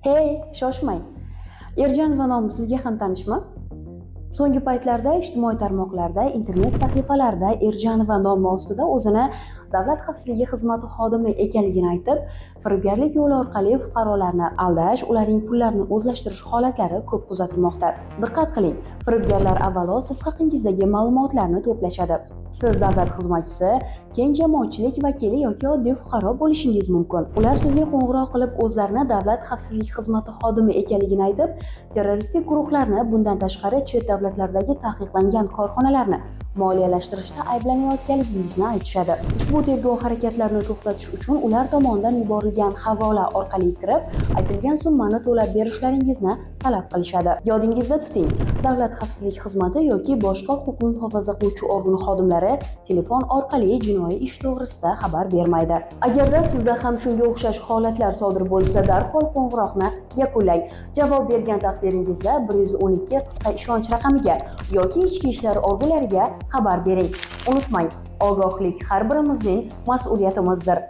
Hey, shoshmang. Erjanova nomi sizga ham tanishmi? So'nggi paytlarda ijtimoiy tarmoqlarda, internet sahifalarida Erjanova nomi ostida o'zini Davlat xavfsizligi xizmati xodimi ekanligini aytib, firibgarlik yo'li orqali fuqarolarni aldash, ularning pullarini o'zlashtirish holatlari ko'p kuzatilmoqda. Diqqat qiling, firibgarlar avvalo siz haqingizdagi ma'lumotlarni to'plashadi. Siz davlat xizmatchisi, keng jamoatchilik vakili yoki oddiy fuqaro bo'lishingiz mumkin. Ular sizga qo'ng'iroq qilib, o'zlarini Davlat xavfsizlik xizmati xodimi ekanligini aytib, terroristik guruhlarni, bundan tashqari chet davlatlardagi taqiqlangan korxonalarni moliyalashtirishda ayblanayotganligingizni aytishadi. Ushbu tergov harakatlarini to'xtatish uchun ular tomonidan yuborilgan havola orqali kirib, aytilgan summani to'lab berishlaringizni talab qilishadi. Yodingizda tuting, Davlat xavfsizlik xizmati yoki boshqa huquqni muhofaza qiluvchi organ xodimlari telefon orqali jinoiy ish to'g'risida xabar bermaydi. Agarda sizda ham shunga o'xshash holatlar sodir bo'lsa, darhol qo'ng'iroqni yakunlang. Javob bergan taqdiringizda 112 qisqa ishonch raqamiga yoki ichki ishlar organlariga xabar bering. Unutmang, ogohlik har birimizning mas'uliyatimizdir.